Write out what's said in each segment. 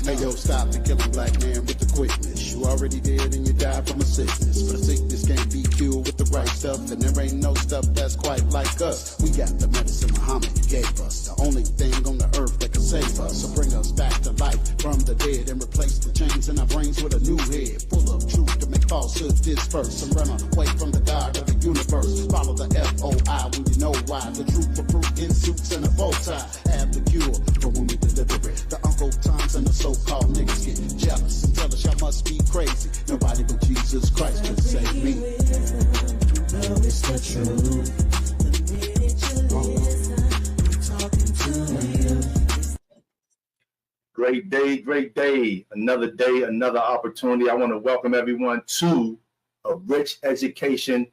Hey yo, stop the killing black man with the quickness. You already dead and you died from a sickness. But a sickness can't be cured with the right stuff. And there ain't no stuff that's quite like us. We got the medicine Muhammad gave us. The only thing on the earth that can save us. So bring us back to life from the dead and replace the chains in our brains with a new head. Full of truth to make falsehood disperse. And run away from the God of the universe. Follow the FOI when you know why. The truth for fruit in suits and a bow tie. Have the cure for when we deliver it. The Uncle Toms and the so-called niggas get jealous and tell us y'all must be crazy. Nobody but Jesus Christ can save me. No, it's the truth. The minute you listen, I'm talking to you. Great day. Another day, another opportunity. I want to welcome everyone to A Rich Education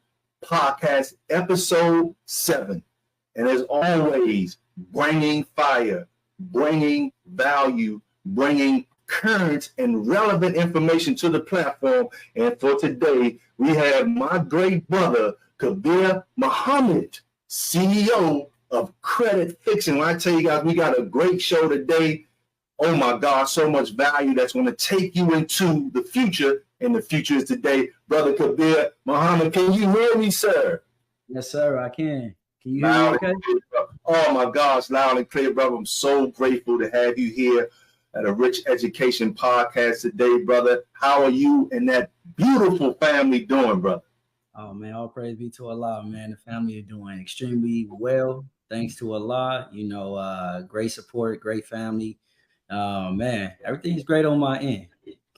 Podcast, episode 7. And as always, bringing fire, bringing value, bringing current and relevant information to the platform. And for today, we have my great brother, Kabir Muhammad, CEO of Credit Fixing. When I tell you guys, we got a great show today. Oh my God, so much value that's going to take you into the future, and the future is today. Brother Kabir Muhammad, can you hear me, sir? Yes, sir, I can. Can you hear me okay? Oh my gosh, loud and clear, brother. I'm so grateful to have you here at A Rich Education Podcast today, brother. How are you and that beautiful family doing, brother? Oh man, all praise be to Allah, man. The family are doing extremely well, thanks to Allah. You know, great support, great family. Man, everything's great on my end.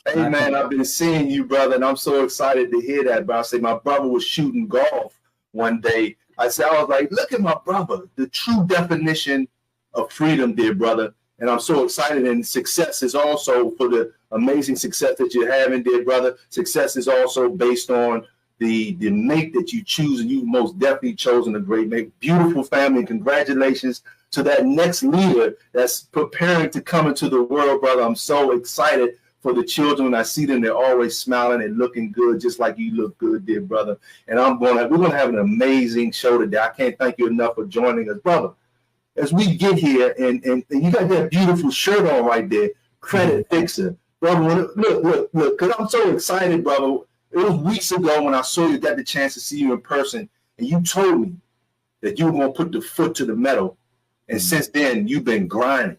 Hey man, I've been seeing you, brother, and I'm so excited to hear that. But I say my brother was shooting golf one day. I was like, look at my brother, the true definition of freedom, dear brother. And I'm so excited. And success is also for the amazing success that you're having, dear brother. Success is also based on the mate that you choose, and you've most definitely chosen a great mate. Beautiful family. Congratulations to that next leader that's preparing to come into the world, brother. I'm so excited for the children. When I see them, they're always smiling and looking good, just like you look good, dear brother. And we're going to have an amazing show today. I can't thank you enough for joining us, brother. As we get here, and you got that beautiful shirt on right there, Credit Fixer. Brother, look, because I'm so excited, brother. It was weeks ago when I saw you, got the chance to see you in person, and you told me that you were going to put the foot to the metal. And since then, you've been grinding.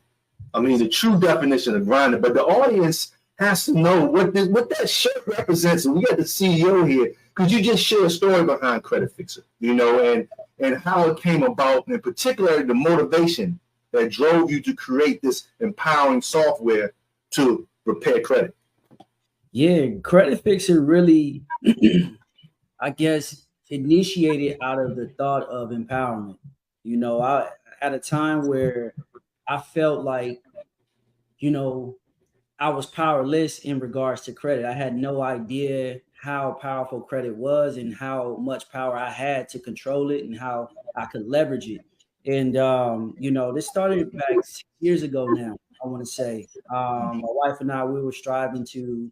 I mean, the true definition of grinding. But the audience has to know what that shirt represents. And we got the CEO here. Could you just share a story behind Credit Fixer, you know, and how it came about, and particularly the motivation that drove you to create this empowering software to repair credit? Yeah, Credit Fixer really, I guess, initiated out of the thought of empowerment. You know, I at a time where I felt like, you know, I was powerless in regards to credit. I had no idea how powerful credit was and how much power I had to control it and how I could leverage it. And, you know, this started back 6 years ago now, I want to say. My wife and I, we were striving to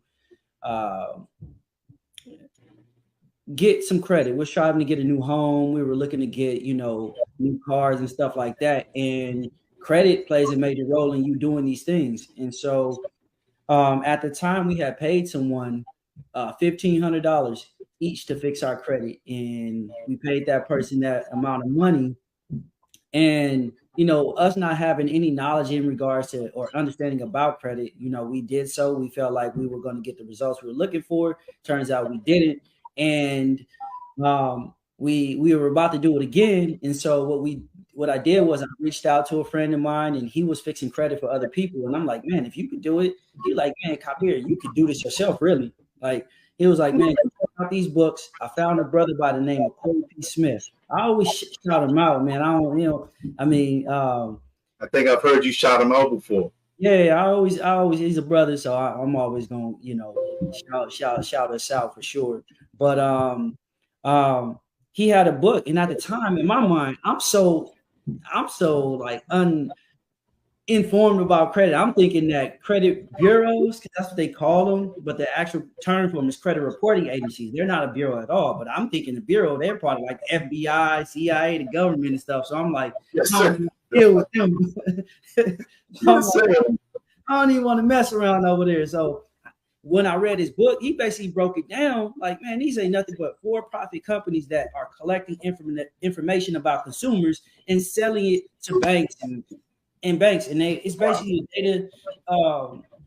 get some credit. We're striving to get a new home. We were looking to get, you know, new cars and stuff like that. And credit plays a major role in you doing these things. And so at the time, we had paid someone $1,500 each to fix our credit. And we paid that person that amount of money. And, you know, us not having any knowledge in regards to or understanding about credit, you know, we did so. We felt like we were going to get the results we were looking for. Turns out we didn't. And we were about to do it again. And so what I did was I reached out to a friend of mine, and he was fixing credit for other people. And I'm like, man, if you could do it, he like, man, Kabir, you could do this yourself, really. Like, he was like, man, check out these books. I found a brother by the name of Corey P. Smith. I always shout him out, man. I don't, you know, I mean, I think I've heard you shout him out before. Yeah, I always, he's a brother, so I'm always gonna, you know, shout us out for sure. But he had a book, and at the time, in my mind, I'm so like uninformed about credit. I'm thinking that credit bureaus, because that's what they call them, but the actual term for them is credit reporting agencies. They're not a bureau at all. But I'm thinking the bureau, they're probably like the FBI, CIA, the government and stuff. So I'm like, yes, sir. deal with them. I don't even want to mess around over there. So when I read his book, he basically broke it down like, man, these ain't nothing but for-profit companies that are collecting information about consumers and selling it to banks and banks. And it's basically data.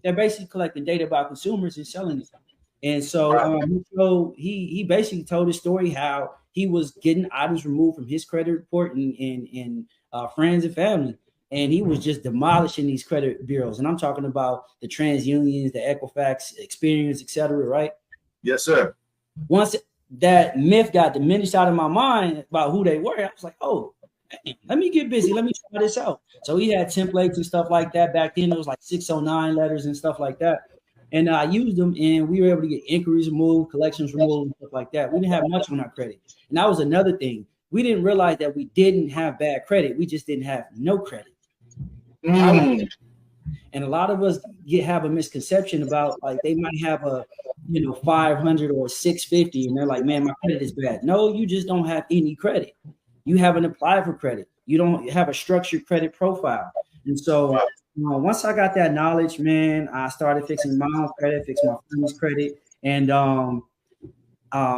They're basically collecting data about consumers and selling it. And so he basically told his story how he was getting items removed from his credit report and friends and family. And he was just demolishing these credit bureaus. And I'm talking about the TransUnions, the Equifax, Experience, et cetera, right? Yes, sir. Once that myth got diminished out of my mind about who they were, I was like, oh, let me get busy. Let me try this out. So he had templates and stuff like that. Back then, it was like 609 letters and stuff like that. And I used them, and we were able to get inquiries removed, collections removed, and stuff like that. We didn't have much on our credit. And that was another thing. We didn't realize that we didn't have bad credit. We just didn't have no credit. And a lot of us have a misconception about like they might have a 500 or 650 and they're like, man, my credit is bad. No, you just don't have any credit. You haven't applied for credit. You don't have a structured credit profile. And so once I got that knowledge, man, I started fixing my own credit, fixing my friend's credit. And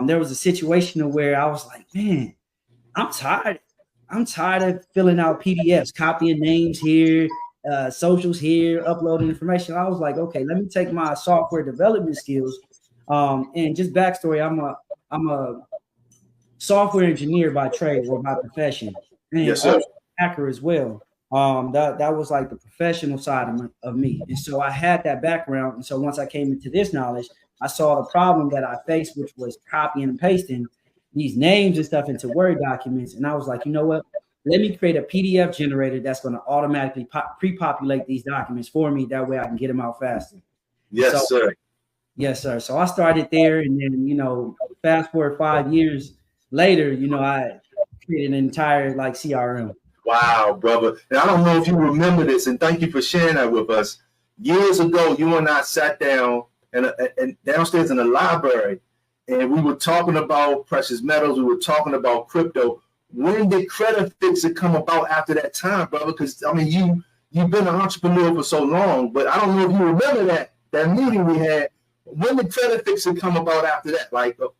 there was a situation where I was like, man, I'm tired of filling out PDFs, copying names here, socials here, uploading information. I was like, okay, let me take my software development skills. And just backstory, I'm a software engineer by trade or by profession. And yes, sir. Hacker as well. That was like the professional side of me. And so I had that background. And so once I came into this knowledge, I saw the problem that I faced, which was copying and pasting these names and stuff into Word documents. And I was like, you know what? Let me create a PDF generator that's going to automatically pre-populate these documents for me. That way I can get them out faster. Yes, sir. Yes, sir. So I started there, and then, fast forward 5 years later, I created an entire CRM. Wow, brother. And I don't know if you remember this, and thank you for sharing that with us. Years ago, you and I sat down and downstairs in the library, and we were talking about precious metals. We were talking about crypto. When did Credit Fixer come about after that time, brother? Because, you've been an entrepreneur for so long, but I don't know if you remember that meeting we had. When did Credit Fixer come about after that,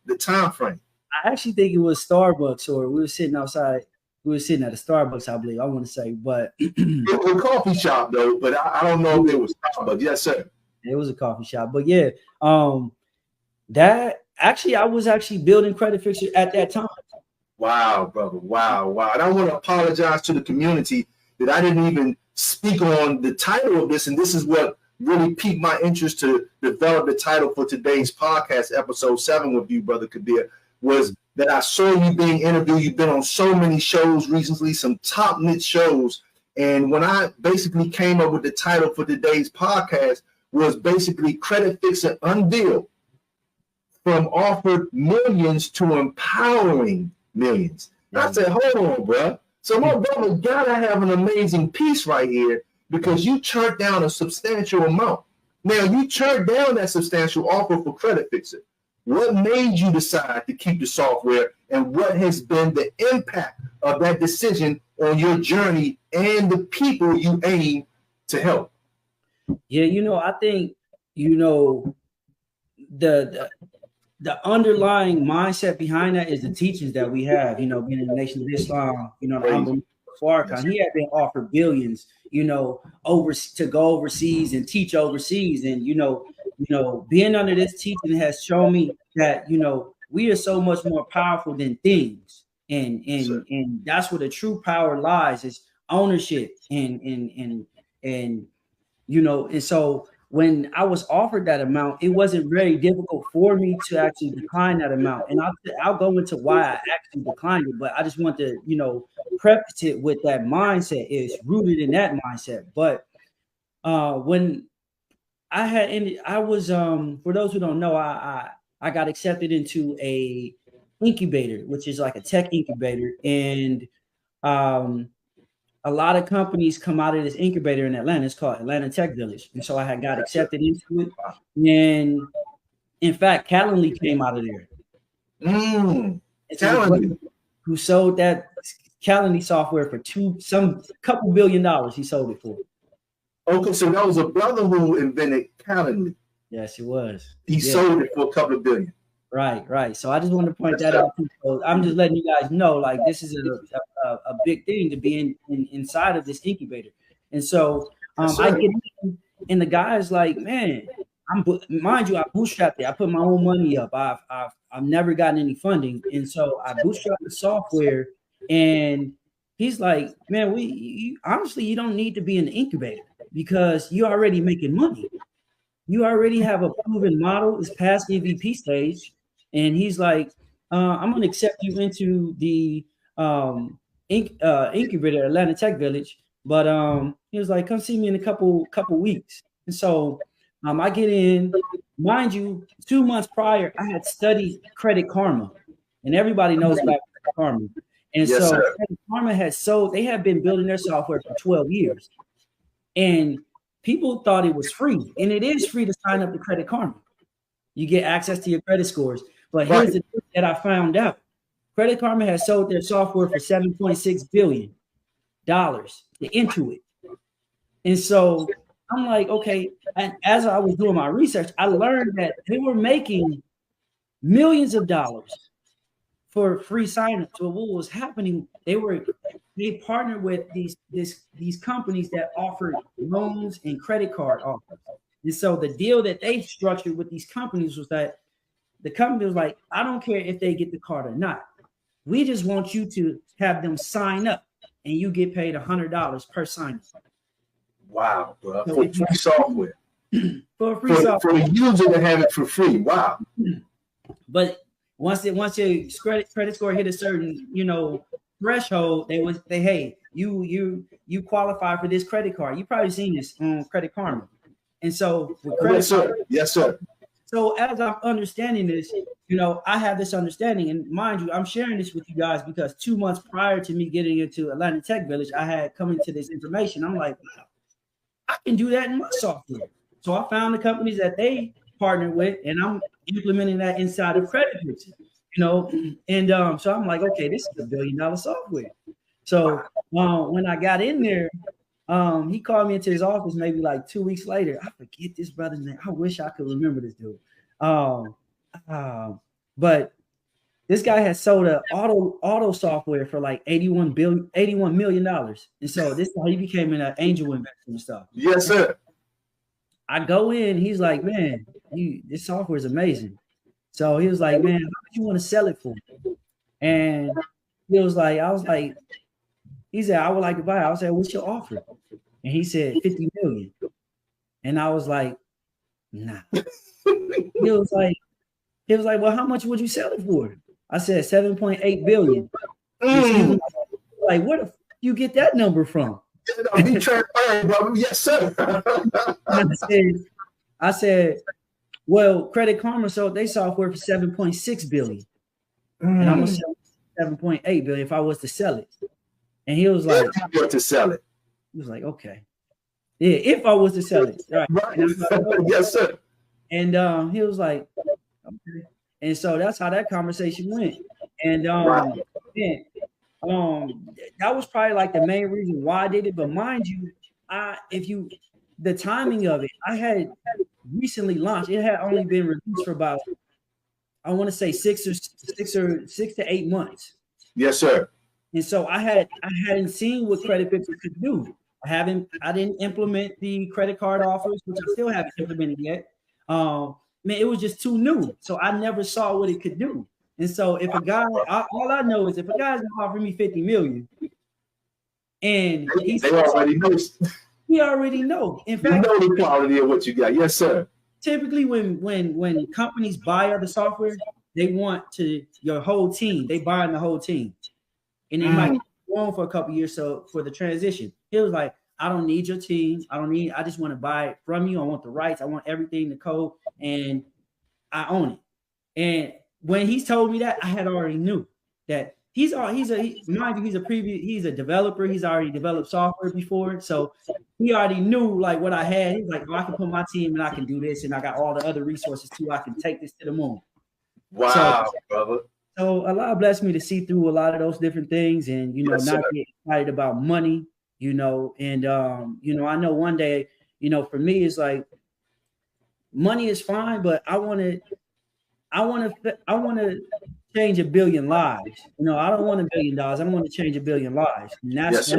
the time frame? I actually think it was Starbucks, or we were sitting outside. We were sitting at a Starbucks, I believe. I want to say, but it was a coffee shop, though. But I don't know if it was Starbucks. Yes, sir. It was a coffee shop, but yeah, that actually I was actually building Credit Fixer at that time. Wow, brother. Wow. And I want to apologize to the community that I didn't even speak on the title of this, and this is what really piqued my interest to develop the title for today's podcast, episode 7 with you, Brother Kabir, was that I saw you being interviewed. You've been on so many shows recently, some top niche shows. And when I basically came up with the title for today's podcast was basically Credit Fixer Unveiled, from offered millions to empowering millions. And I said, hold on, bro. So my brother gotta have an amazing piece right here, because you turned down a substantial amount. Now, you turned down that substantial offer for Credit Fixer. What made you decide to keep the software, and what has been the impact of that decision on your journey and the people you aim to help? Yeah, I think, the underlying mindset behind that is the teachings that we have, being in the Nation of Islam, the Farrakhan, he had been offered billions, to go overseas and teach overseas. And, being under this teaching has shown me that, we are so much more powerful than things. And that's where the true power lies, is ownership. And so when I was offered that amount, it wasn't very difficult for me to actually decline that amount. And I'll go into why I actually declined it, but I just want to, preface it with that mindset. It's rooted in that mindset. But when I was for those who don't know, I got accepted into a incubator, which is like a tech incubator, and a lot of companies come out of this incubator in Atlanta. It's called Atlanta Tech Village. And so I got accepted into it. And in fact, Calendly came out of there. Calendly. Who sold that Calendly software for couple $2 billion he sold it for. Okay, so that was a brother who invented Calendly. Yes, it was. He Yeah. sold it for a couple of billion. Right. So I just wanted to point that out. So I'm just letting you guys know, like, this is a big thing to be inside of this incubator. And so I get in, and the guy's like, man, mind you, I bootstrapped it. I put my own money up. I've never gotten any funding, and so I bootstrapped the software. And he's like, man, honestly, you don't need to be an incubator because you're already making money. You already have a proven model. It's past MVP stage. And he's like, I'm going to accept you into the incubator, Atlanta Tech Village. But he was like, come see me in a couple weeks. And so I get in. Mind you, 2 months prior, I had studied Credit Karma. And everybody knows about Credit Karma. And Yes, so sir. Credit Karma had they had been building their software for 12 years. And people thought it was free. And it is free to sign up to Credit Karma. You get access to your credit scores. But here's the thing that I found out. Credit Karma has sold their software for $7.6 billion to Intuit. And so I'm like, okay. And as I was doing my research, I learned that they were making millions of dollars for free signups. So what was happening, they partnered with these companies that offered loans and credit card offers. And so the deal that they structured with these companies was that the company was like, I don't care if they get the card or not. We just want you to have them sign up, and you get paid $100 per sign up. Wow, bro. For free software. For free software. For the user to have it for free. Wow. But once your credit score hit a certain, threshold, hey, you qualify for this credit card. You probably seen this on Credit Karma. And so with credit Yes, sir. So as I'm understanding this, I have this understanding, and mind you, I'm sharing this with you guys because 2 months prior to me getting into Atlanta Tech Village, I had come into this information. I'm like, wow, I can do that in my software. So I found the companies that they partnered with, and I'm implementing that inside of Credit Pixel, and so I'm like, okay, this is $1 billion software. So when I got in there, he called me into his office maybe like 2 weeks later. I forget this brother's name. I wish I could remember this dude. But this guy has sold an auto software for like $81 million. And so this is how he became an angel investor and stuff. Yes, sir. I go in, he's like, man, this software is amazing. So he was like, man, how much you want to sell it for? And he was like, he said, I would like to buy it. I said, what's your offer? And he said, 50 million. And I was like, nah. He was like, well, how much would you sell it for? I said, 7.8 billion. Like, where the you get that number from? Be transparent, brother. Yes, sir. I said, well, Credit Karma sold their software for 7.6 billion. And I'm gonna sell 7.8 billion if I was to sell it. And he was like, to sell it. He was like, okay. Yeah, if I was to sell it. Right. Like, yes, sir. And he was like, okay. And so that's how that conversation went. And that was probably like the main reason why I did it. But mind you, the timing of it, I had recently launched. It had only been released for about, I want to say 6 to 8 months. Yes, sir. And so I hadn't seen what Credit Pixel could do. I didn't implement the credit card offers, which I still haven't implemented yet. It was just too new. So I never saw what it could do. And so if a guy, all I know is if a guy's gonna offer me 50 million, and he already know. In fact, you know the quality of what you got. Yes, sir. Typically, when companies buy other software, they want your whole team. They buy the whole team, and they might go on for a couple years. So for the transition, he was like, I don't need your team. I just want to buy it from you. I want the rights. I want everything, the code, and I own it. And when he told me that, I had already knew that he's a developer. He's already developed software before. So he already knew like what I had. He's like, I can put my team and I can do this. And I got all the other resources too. I can take this to the moon. Wow, brother. So Allah blessed me to see through a lot of those different things and, not get excited about money, you know, and I know one day, for me, it's like money is fine, but I want to change 1 billion lives. I don't want $1 billion. I want to change 1 billion lives. And that's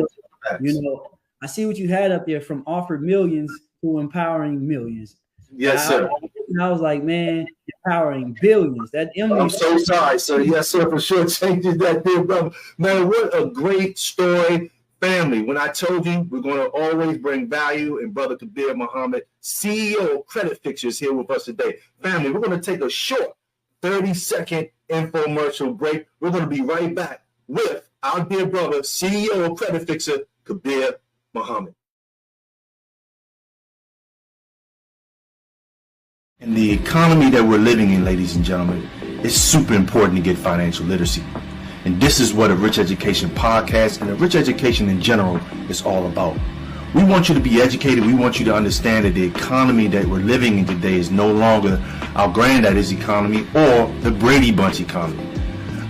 I see what you had up there, from offered millions to empowering millions. Yes, sir. And I was like, man, empowering billions. I'm so sorry, sir. Yes, sir, for sure changing that there, brother. Man, what a great story. Family, when I told you we're going to always bring value, and Brother Kabir Muhammad, CEO of Credit Fixer, is here with us today. Family, we're going to take a short 30-second infomercial break. We're going to be right back with our dear brother, CEO of Credit Fixer, Kabir Muhammad. In the economy that we're living in, ladies and gentlemen, it's super important to get financial literacy. And this is what a Rich Education podcast and a Rich Education in general is all about. We want you to be educated. We want you to understand that the economy that we're living in today is no longer our granddaddy's economy or the Brady Bunch economy.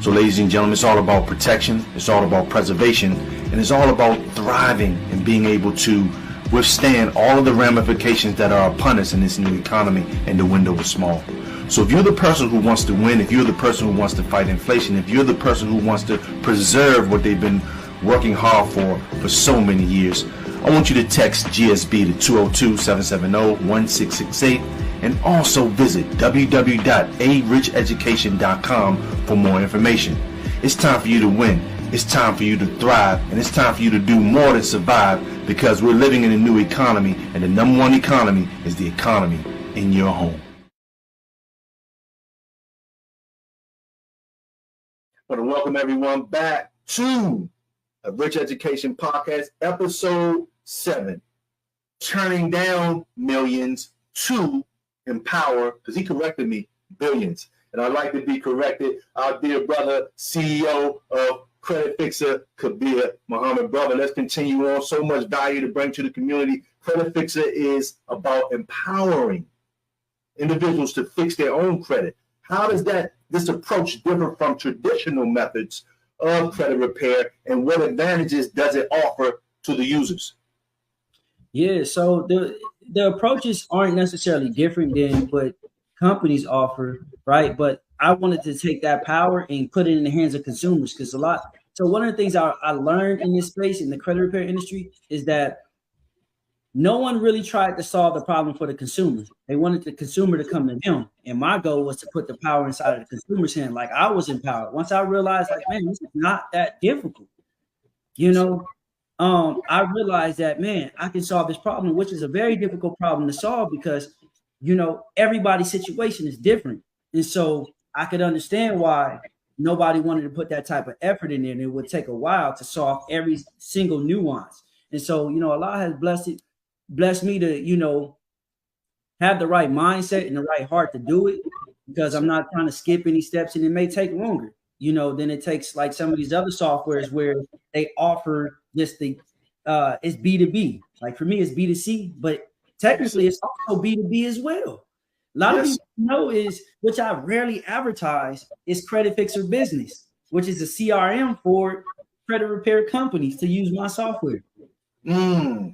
So, ladies and gentlemen, it's all about protection. It's all about preservation. And it's all about thriving and being able to withstand all of the ramifications that are upon us in this new economy, and the window is small. So if you're the person who wants to win, if you're the person who wants to fight inflation, if you're the person who wants to preserve what they've been working hard for so many years, I want you to text GSB to 202-770-1668 and also visit www.aricheducation.com for more information. It's time for you to win. It's time for you to thrive, and it's time for you to do more than survive, because we're living in a new economy, and the number one economy is the economy in your home. I want to welcome everyone back to a Rich Education Podcast, episode 7, Turning Down Millions to Empower, because he corrected me, billions. And I'd like to be corrected. Our dear brother, CEO of Credit Fixer, Kabir Muhammad. Brother, let's continue on. So much value to bring to the community. Credit Fixer is about empowering individuals to fix their own credit. How does this approach differ from traditional methods of credit repair, and what advantages does it offer to the users? Yeah, so the approaches aren't necessarily different than what companies offer, right? But I wanted to take that power and put it in the hands of consumers, because so one of the things I learned in this space, in the credit repair industry, is that no one really tried to solve the problem for the consumer. They wanted the consumer to come to them. And my goal was to put the power inside of the consumer's hand. Like, I was empowered. Once I realized, like, man, this is not that difficult. I realized that, man, I can solve this problem, which is a very difficult problem to solve, because, everybody's situation is different. And so I could understand why nobody wanted to put that type of effort in there, and it would take a while to solve every single nuance. And so, Allah has blessed me to, have the right mindset and the right heart to do it, because I'm not trying to skip any steps, and it may take longer, than it takes like some of these other softwares where they offer it's B2B. Like, for me, it's B2C, but technically it's also B2B as well. A lot of people know which I rarely advertise, is Credit Fixer Business, which is a CRM for credit repair companies to use my software. And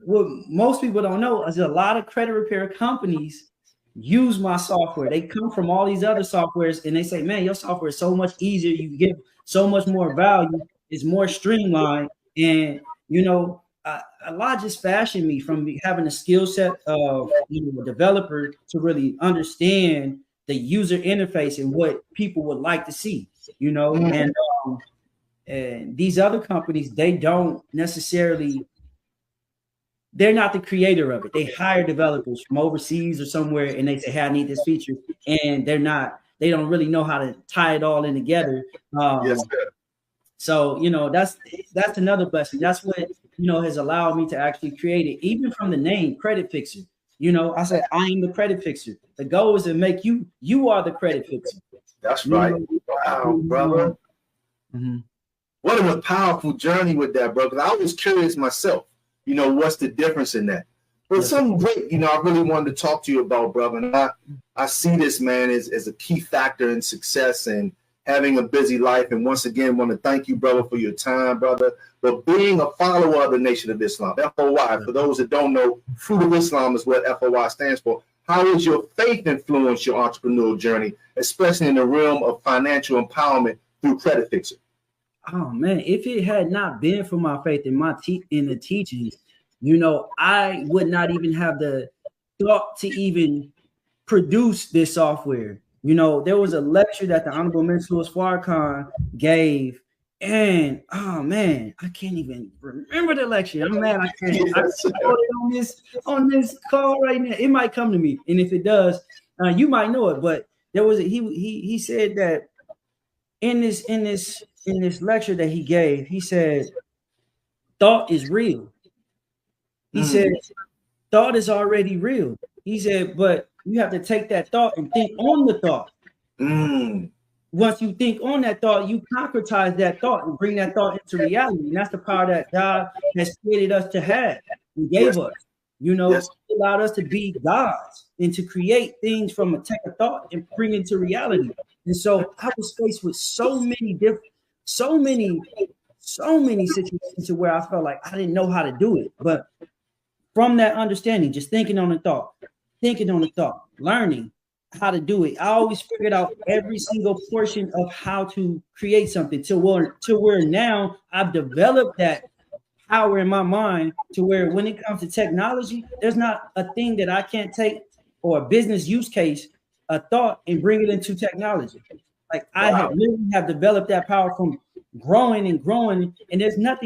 what most people don't know is a lot of credit repair companies use my software. They come from all these other softwares, and they say, man, your software is so much easier. You give so much more value. It's more streamlined. And, Allah just fashioned me from having a skill set of a developer to really understand the user interface and what people would like to see, and these other companies, they don't necessarily, they're not the creator of it. They hire developers from overseas or somewhere, and they say, hey, I need this feature. And they don't really know how to tie it all in together. So, that's another blessing. That's what, has allowed me to actually create it, even from the name Credit Fixer. I said, I am the credit fixer. The goal is to make you are the credit fixer. That's right. Wow, brother. Mm-hmm. What a powerful journey with that, bro. Because I was curious myself, what's the difference in that? But something great, I really wanted to talk to you about, brother. And I see this, man, as a key factor in success and having a busy life. And once again, want to thank you, brother, for your time, brother. but being a follower of the Nation of Islam, FOI. For those that don't know, Fruit of Islam is what FOI stands for. How has your faith influenced your entrepreneurial journey, especially in the realm of financial empowerment through Credit Fixer? Oh man, if it had not been for my faith in in the teachings, you know, I would not even have the thought to even produce this software. You know, there was a lecture that the Honorable Minister Louis Farrakhan gave, and oh man, I can't even remember the lecture. I'm mad I can't. I on this call right now. It might come to me, and if it does, you might know it. But there was he said that in this lecture that he gave, he said thought is real. He said thought is already real. He said, but you have to take that thought and think on the thought. Once you think on that thought, you concretize that thought and bring that thought into reality. And that's the power that God has created us to have and gave us. You know, He allowed us to be gods and to create things from a take of thought and bring into reality. And so I was faced with so many situations where I felt like I didn't know how to do it. But from that understanding, just thinking on the thought, learning how to do it, I always figured out every single portion of how to create something to where now I've developed that power in my mind to where when it comes to technology, there's not a thing that I can't take or a business use case, a thought, and bring it into technology. Like I have developed that power from growing, and there's no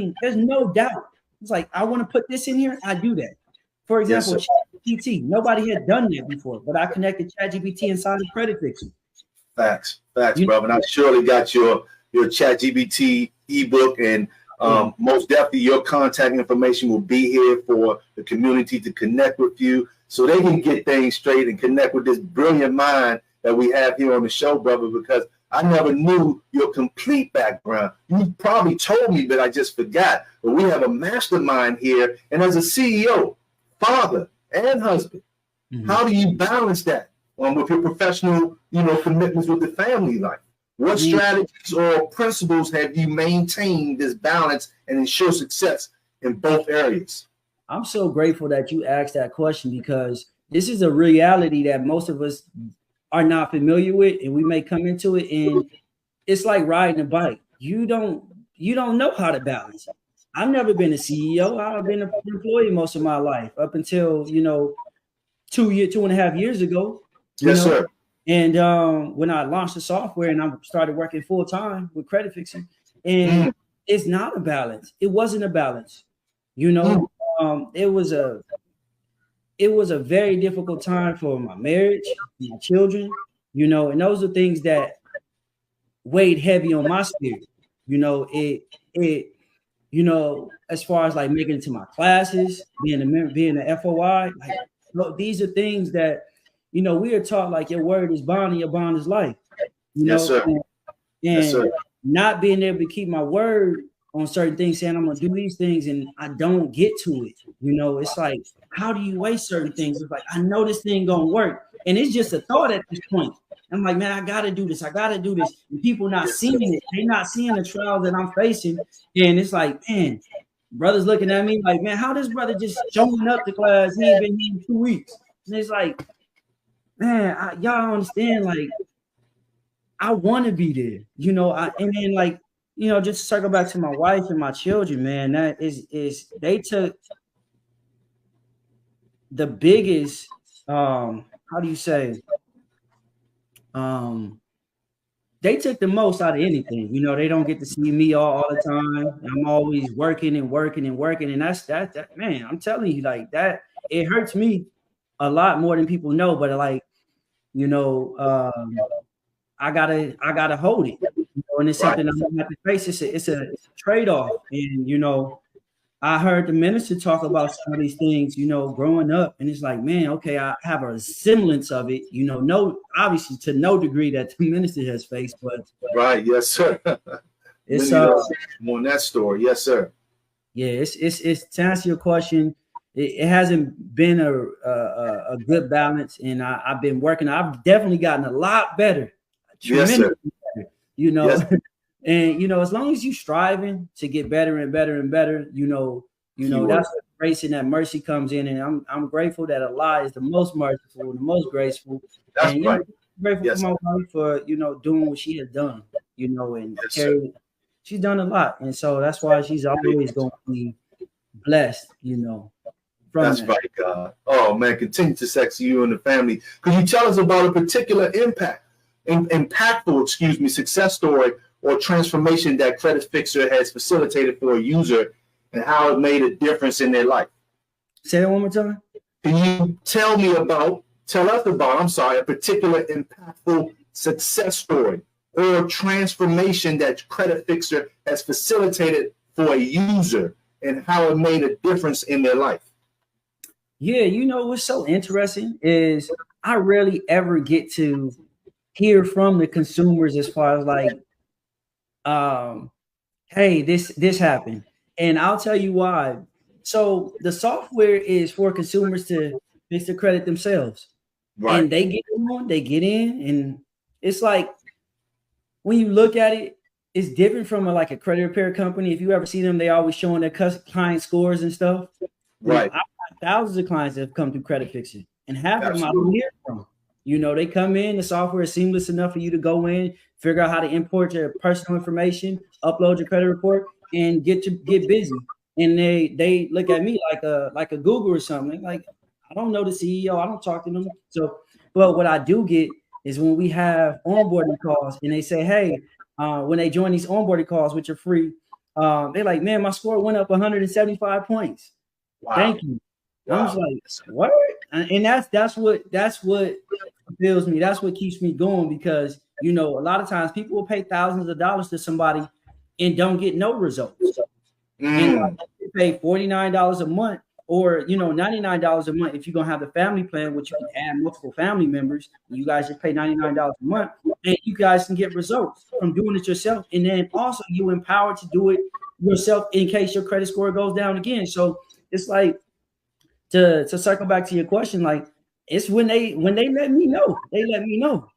doubt. It's like, I want to put this in here, I do that. For example, ChatGPT, nobody had done that before, but I connected ChatGPT inside of Credit Fixer. Facts, brother. And I surely got your ChatGPT ebook, and most definitely your contact information will be here for the community to connect with you so they can get things straight and connect with this brilliant mind that we have here on the show, brother, because I never knew your complete background. You probably told me, but I just forgot. But we have a mastermind here, and as a CEO, father, and husband, how do you balance that with your professional, commitments with the family life? What strategies or principles have you maintained this balance and ensure success in both areas? I'm so grateful that you asked that question, because this is a reality that most of us are not familiar with, and we may come into it, and it's like riding a bike. You don't know how to balance it. I've never been a CEO. I've been an employee most of my life up until 2.5 years ago. Yes, sir. And when I launched the software and I started working full time with Credit Fixer, and it's not a balance. It wasn't a balance. It was a very difficult time for my marriage, my children, and those are things that weighed heavy on my spirit. As far as like making it to my classes, being an FOI, these are things that, we are taught like your word is bond and your bond is life. Yes, sir. And not being able to keep my word on certain things, saying I'm gonna do these things and I don't get to it. It's like, how do you weigh certain things? It's like, I know this thing gonna work, and it's just a thought at this point. I'm like, man, I gotta do this. And people not seeing it. They're not seeing the trials that I'm facing. And it's like, man, brothers looking at me like, man, how this brother just showing up to class? He ain't been here in 2 weeks. And it's like, man, y'all understand, like, I want to be there, and then like, just to circle back to my wife and my children, man, that is they took the biggest, they took the most out of anything. They don't get to see me all the time. I'm always working. And that's that, man, I'm telling you, like, that, it hurts me a lot more than people know, but like, I gotta hold it, and it's something I'm gonna have to face. It's a trade-off. And I heard the minister talk about some of these things, growing up, and it's like, man, okay, I have a semblance of it, obviously to no degree that the minister has faced, but right, yes, sir. It's on that story, yes, sir. Yeah, it's to answer your question, it hasn't been a good balance, and I've been working. I've definitely gotten a lot better. Yes, sir. Better, yes. And as long as you striving to get better and better and better, that's what grace and that mercy comes in. And I'm grateful that Allah is the most merciful, the most graceful. That's and right. Grateful Yes, for my wife for doing what she has done, and she's done a lot, and so that's why she's always going to be blessed, That's that. right, God. Oh man, continue to sex you and the family. Could you tell us about a particular impactful, success story or transformation that Credit Fixer has facilitated for a user and how it made a difference in their life? Say that one more time. Can you tell us about a particular impactful success story or transformation that Credit Fixer has facilitated for a user and how it made a difference in their life? Yeah, what's so interesting is I rarely ever get to hear from the consumers as far as like, hey, this happened. And I'll tell you why. So the software is for consumers to fix their credit themselves. Right. And they get in, and it's like when you look at it, it's different from a credit repair company. If you ever see them, they always showing their client scores and stuff. Right. I've had thousands of clients that have come through Credit Fixer, and half of them I don't hear from. They come in, the software is seamless enough for you to go in, figure out how to import your personal information, upload your credit report, and get busy. And they look at me like a Google or something. Like, I don't know the CEO, I don't talk to them. So, but what I do get is when we have onboarding calls and they say, hey, when they join these onboarding calls, which are free, they're like, man, my score went up 175 points. Wow. Thank you. Wow. I was like, what? And that's what fulfills me. That's what keeps me going, because a lot of times people will pay thousands of dollars to somebody and don't get no results. And they pay $49 a month or $99 a month if you're gonna have the family plan, which you can add multiple family members. You guys just pay $99 a month, and you guys can get results from doing it yourself. And then also you empowered to do it yourself in case your credit score goes down again. So it's like, to circle back to your question, like, it's when they let me know. They let me know.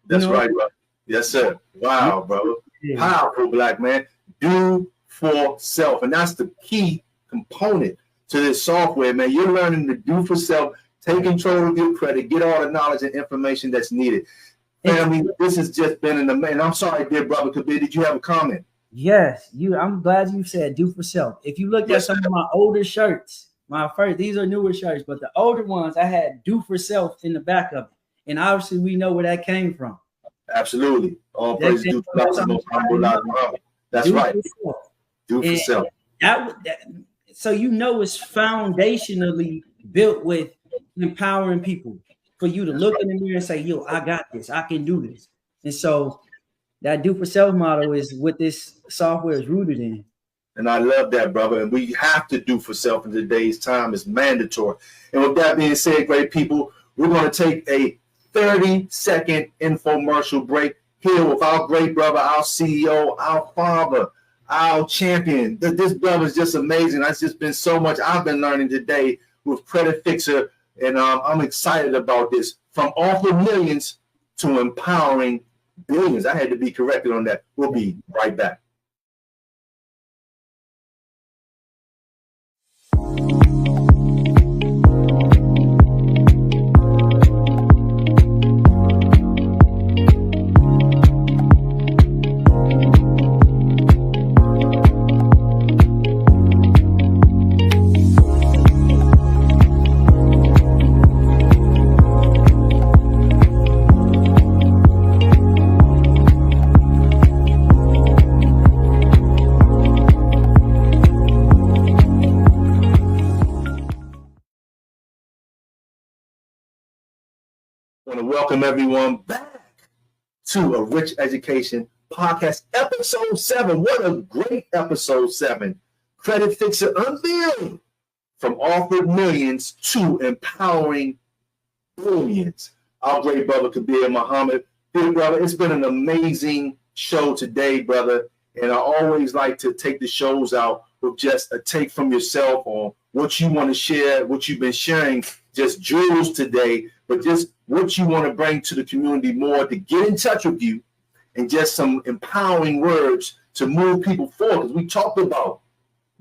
That's right, bro. Yes, sir. Wow, bro. Yeah. Powerful, black man. Do for self. And that's the key component to this software, man. You're learning to do for self, take control of your credit, get all the knowledge and information that's needed. Family, this has just been an amazing. I'm sorry, dear brother Kabir, did you have a comment? Yes, I'm glad you said do for self. If you looked at some of my older shirts, these are newer shirts, but the older ones I had do for self in the back of it. And obviously we know where that came from. Absolutely. All praise due to God. That's right. Do for self. So it's foundationally built with empowering people for you to look in the mirror and say, yo, I got this, I can do this. And so that do for self model is what this software is rooted in. And I love that, brother. And we have to do for self in today's time. It's mandatory. And with that being said, great people, we're going to take a 30-second infomercial break here with our great brother, our CEO, our father, our champion. This brother is just amazing. That's just been so much I've been learning today with Credit Fixer. And I'm excited about this. From offering millions to empowering billions. I had to be corrected on that. We'll be right back. I want to welcome everyone back to A Rich Education Podcast, episode 7. What a great episode 7. Credit Fixer unveiling from offered millions to empowering billions. Our great brother Kabir Muhammad. Big brother, it's been an amazing show today, brother. And I always like to take the shows out with just a take from yourself on what you want to share, what you've been sharing, just jewels today, but just what you want to bring to the community more to get in touch with you, and just some empowering words to move people forward. Because we talked about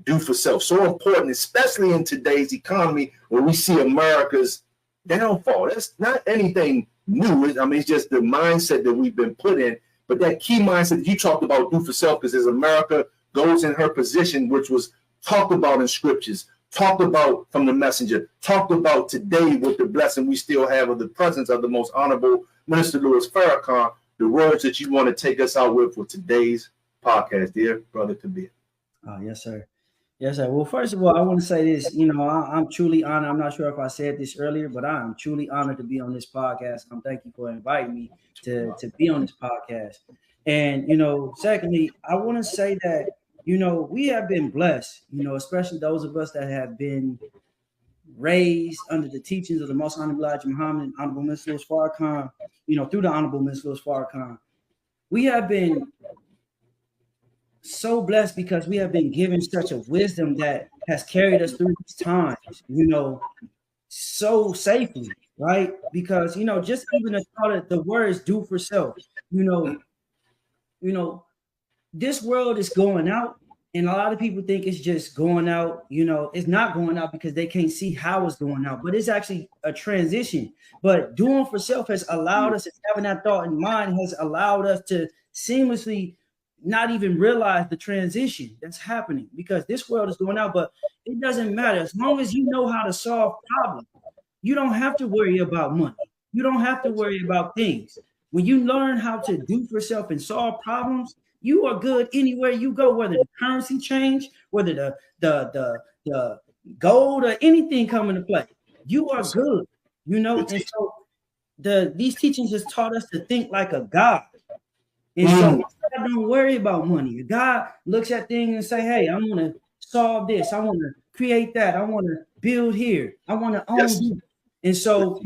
do for self, so important, especially in today's economy where we see America's downfall. That's not anything new. I mean, it's just the mindset that we've been put in. But that key mindset you talked about, do for self, because as America goes in her position, which was talked about in scriptures, talked about from the messenger, talked about today with the blessing we still have of the presence of the most honorable Minister Louis Farrakhan, the words that you want to take us out with for today's podcast, dear brother Kabir. Oh, yes, sir. Yes, sir. Well, first of all, I want to say this. You know, I'm truly honored. I'm not sure if I said this earlier, but I am truly honored to be on this podcast. I'm thank you for inviting me to be on this podcast. And, you know, secondly, I want to say that, you know, we have been blessed, you know, especially those of us that have been raised under the teachings of the most honorable Elijah Muhammad, Honorable Minister Louis Farrakhan, you know, through the Honorable Minister Louis Farrakhan. We have been so blessed because we have been given such a wisdom that has carried us through these times, you know, so safely, right? Because, you know, just even the thought of the words do for self, you know, this world is going out, and a lot of people think it's just going out. You know, it's not going out because they can't see how it's going out, but it's actually a transition. But doing for self has allowed us, having that thought in mind has allowed us to seamlessly not even realize the transition that's happening, because this world is going out, but it doesn't matter. As long as you know how to solve problems, you don't have to worry about money. You don't have to worry about things. When you learn how to do for self and solve problems, you are good anywhere you go, whether the currency change, whether the gold or anything come into play. You are good, you know. And so these teachings just taught us to think like a God. And so don't worry about money. God looks at things and say, hey, I'm going to solve this. I want to create that. I want to build here. I want to own this. And so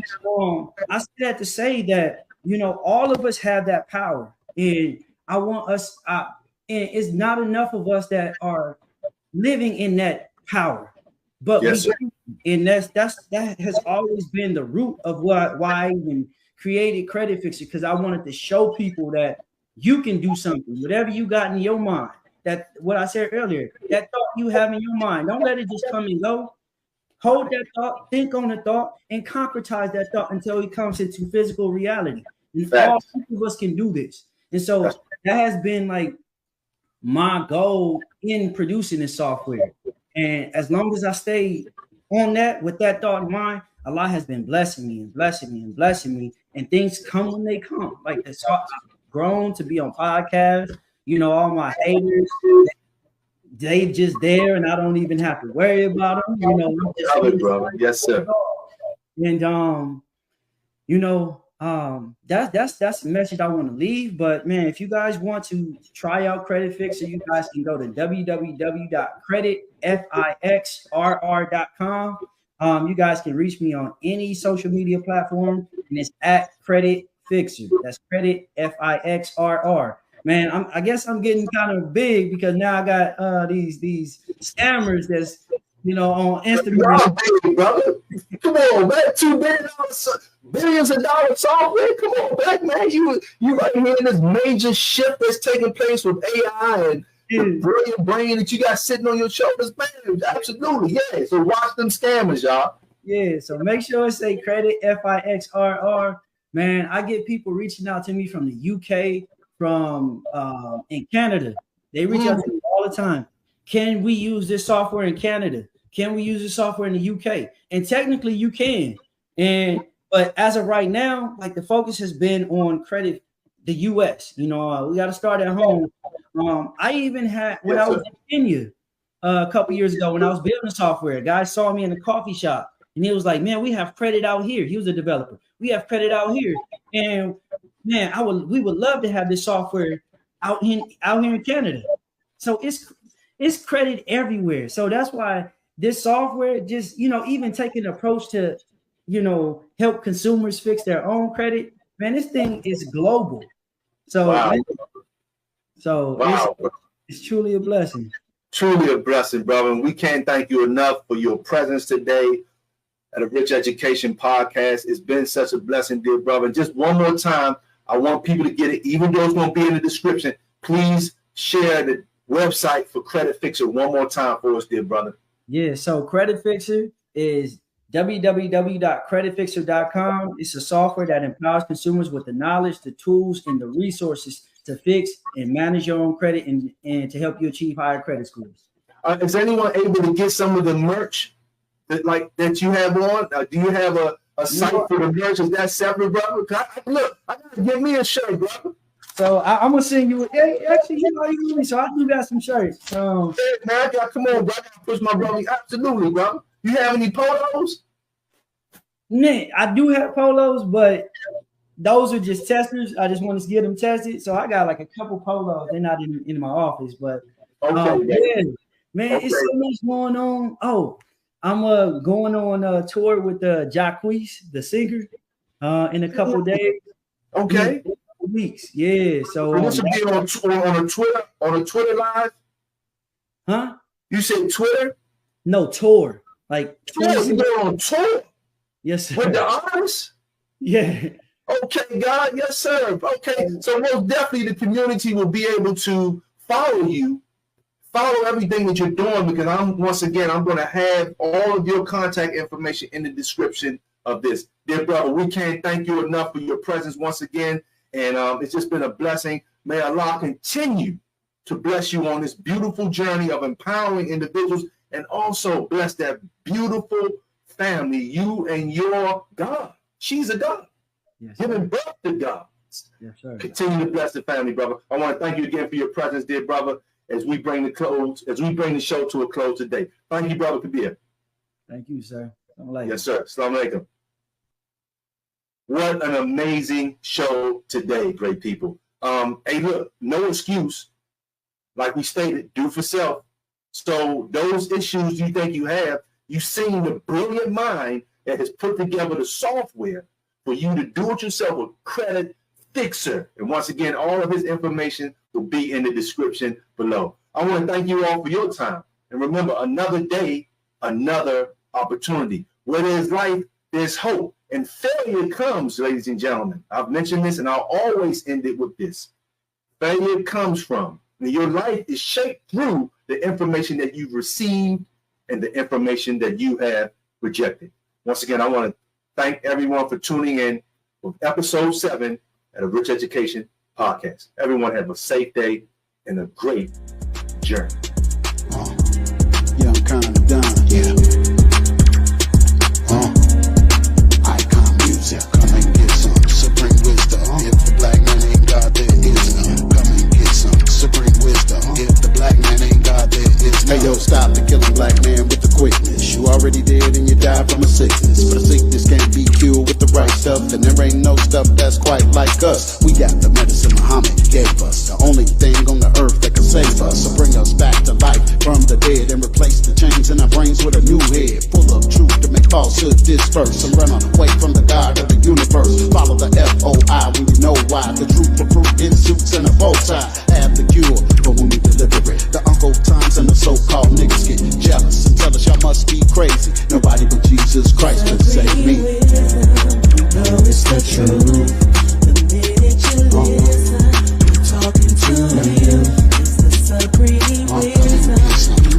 I say that to say that, you know, all of us have that power. And I want us, and it's not enough of us that are living in that power. But and that has always been the root of why I even created Credit Fixer, because I wanted to show people that you can do something, whatever you got in your mind. That what I said earlier, that thought you have in your mind, don't let it just come and go. Hold that thought, think on the thought, and concretize that thought until it comes into physical reality. And all of us can do this. And so that has been like my goal in producing this software. And as long as I stay on that with that thought in mind, Allah has been blessing me and blessing me and blessing me. And things come when they come. Like this, I've grown to be on podcasts. You know, all my haters, they just there, and I don't even have to worry about them. You know, yes, sir. And you know, that's the message I want to leave. But man, if you guys want to try out Credit Fixer, you guys can go to www.creditfixrr.com. You guys can reach me on any social media platform, and it's at Credit Fixer. That's Credit Fixrr. Man, I guess I'm getting kind of big because now I got these scammers that's, you know, on Instagram. Hey, brother, come on, man! $2 billion of dollars software. Come on back, man! You right here in this major shift that's taking place with AI and the brilliant brain that you got sitting on your shoulders, man. Absolutely, yeah. So watch them scammers, y'all. Yeah. So make sure it say Credit Fixrr. Man, I get people reaching out to me from the UK, from in Canada. They reach out to me all the time. Can we use this software in Canada? Can we use this software in the UK? And technically you can. But as of right now, like the focus has been on credit, the US. You know, we got to start at home. I even had, when I was in Kenya a couple years ago, when I was building software, a guy saw me in a coffee shop and he was like, man, we have credit out here. He was a developer. We have credit out here. And man, we would love to have this software out here in Canada. So it's credit everywhere. So that's why this software just, you know, even taking an approach to, you know, help consumers fix their own credit. Man, this thing is global. So, it's truly a blessing. Truly a blessing, brother. And we can't thank you enough for your presence today at a Rich Education Podcast. It's been such a blessing, dear brother. And just one more time, I want people to get it, even though it's going to be in the description. Please share the website for Credit Fixer one more time for us, dear brother. Yeah, so Credit Fixer is www.creditfixer.com. It's a software that empowers consumers with the knowledge, the tools, and the resources to fix and manage your own credit and to help you achieve higher credit scores. Is anyone able to get some of the merch that you have on? Do you have a site for the merch? Is that separate, brother? Look, I gotta get me a shirt, brother. So I'm gonna send you. Actually, you know, so I do got some shirts. Hey, man, come on, brother. I gotta push my brother. Absolutely, brother. You have any polos? Man, I do have polos, but those are just testers. I just want to get them tested. So I got like a couple polos. They're not in my office, but yeah, man, it's so much going on. Oh, I'm going on a tour with Jacquees, the singer, in a couple of days. Okay. Weeks. Yeah. So this will be on a Twitter live. Huh? You said Twitter? No, tour. Like you go on tour? Yes, sir. With the artists? Yeah. Okay, God. Yes, sir. Okay. So most definitely the community will be able to follow you, follow everything that you're doing, because I'm going to have all of your contact information in the description of this. Dear brother, we can't thank you enough for your presence once again. And it's just been a blessing. May Allah continue to bless you on this beautiful journey of empowering individuals, and also bless that beautiful family, you and your God. She's a God. Yes, giving birth to God. Yes, sir. Continue to bless the family, brother. I want to thank you again for your presence, dear brother, as we bring the show to a close today. Thank you, brother Kabir. Thank you, sir. Yes, sir. Assalamu alaikum. What an amazing show today, great people. Hey, look, no excuse. Like we stated, do for self. So those issues you think you have, you've seen the brilliant mind that has put together the software for you to do it yourself with Credit Fixer. And once again, all of his information will be in the description below. I want to thank you all for your time. And remember, another day, another opportunity. Where there's life, there's hope. And failure comes, ladies and gentlemen. I've mentioned this, and I'll always end it with this. Failure comes from, and your life is shaped through the information that you've received and the information that you have rejected. Once again, I want to thank everyone for tuning in with episode 7 at A Rich Education Podcast. Everyone have a safe day and a great journey. Yeah, I'm kind of done. Yeah. Come and get some supreme wisdom. If the black man ain't God, there is none. Come and get some supreme wisdom. If the black man ain't God, there is none. Hey yo, stop the killing black man with the quickness. You already dead and you died from a sickness. But a sickness can't be cured with the right stuff, and there ain't no stuff that's quite like us. We got the medicine Muhammad gave us, the only thing on the earth that can save us. So bring us back to life from the dead and replace the chains in our brains with a new head full of truth to make falsehood disperse and run away from the God of the universe. Follow the FOI when you know why. The truth for fruit in suits and a bow tie. Have the cure, but when we deliver it, the Uncle Toms and the so-called niggas get jealous and tell us y'all must be crazy. Nobody but Jesus Christ could save me. No, it's the truth. The minute you listen, I'm talking to you. It's the supreme wisdom.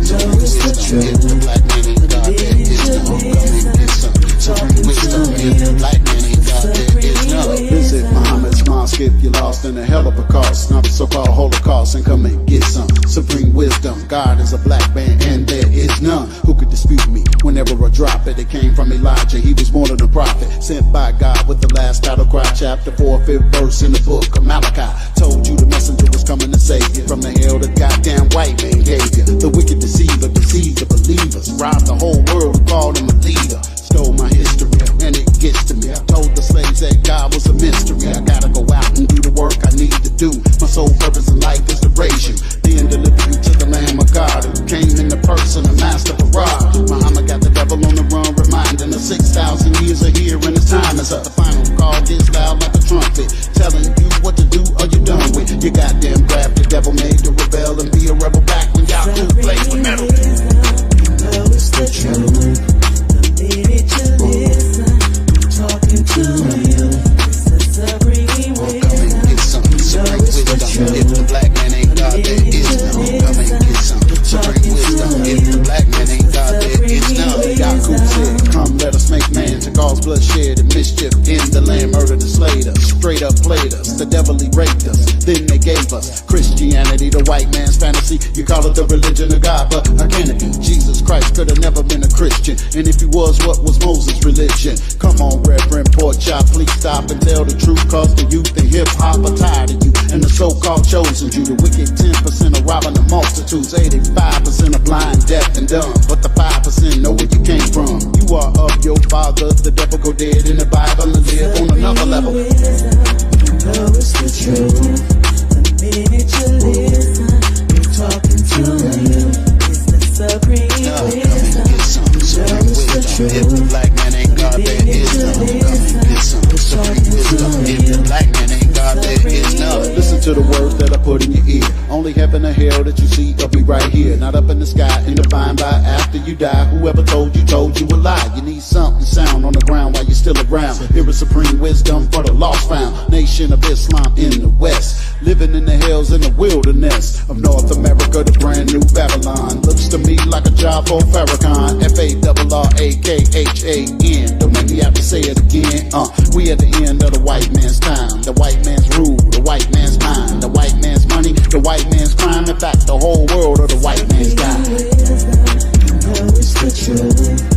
No, it's the truth. If the black man ain't God, there is none. Come and get some supreme wisdom. If the black man ain't God, there is none. Visit Muhammad's mosque if you're lost in a hell of a cause, not the so-called Holocaust, and come and get some supreme wisdom. God is a black man and there is none who could dispute me. Whenever I drop it, it came from Elijah. He was more than a prophet, sent by God with the last battle cry. Chapter 4, 5th verse in the book of Malachi. Told you the messenger was coming to save you from the hell the goddamn white man gave you. The wicked deceiver deceived the believers, robbed the whole world and called him a leader. Stole my history and it gets to me. I told the slaves that God was a mystery. I gotta go out and do the work I need to do. My sole purpose in life is to raise you, then deliver you to the Lamb of God who came in the person of Master Farad. Muhammad got the devil on the run, reminding us 6,000 years are here and the time is up. The final call gets loud like a trumpet, telling you what to do or you done with. You goddamn grabbed the devil made to rebel and be a rebel back when y'all two played with metal. No, it's the truth. The minute you listen, I'm talking to you. It's the supreme wisdom. Come and get some supreme wisdom. If the black man ain't God, there bloodshed and mischief in the land, murdered and slayed us, straight up played us, the devil he raped us, then they gave us Christianity, the white man's fantasy. You call it the religion of God, but how can it be? Jesus Christ could have never been a Christian, and if he was, what was Moses' religion? Come on, Reverend Porkchop, please stop and tell the truth, cause the youth in hip-hop are tired of you, and the so-called chosen Jew. The wicked 10% are robbing the multitudes, 85% are blind, deaf, and dumb, but the 5% know where you came from. You are of your father, the devil go dead in the Bible and live on another level. You know it's the truth. The minute you listen, you're talking to you. It's the supreme wisdom. You know it's the truth. If the black man ain't God, there is none. Come and get some supreme wisdom. If the black man ain't God, there is none. Listen to the words that I put in your ear. Only heaven or hell that you see will be right here, not up in the sky in the by and by after you die. Whoever told you a lie. You need something sound on the ground while you're still around. Here is supreme wisdom for the lost found. Nation of Islam in the West, living in the hills in the wilderness of North America, the brand new Babylon. Looks to me like a job for Farrakhan. F-A-R-R-A-K-H-A-N. Don't make me have to say it again. We at the end of the white man's time, the white man's rule, the white man's mind, the white man's money, the white man's crime. In fact, the whole world of the white man's guy. You know it's the truth.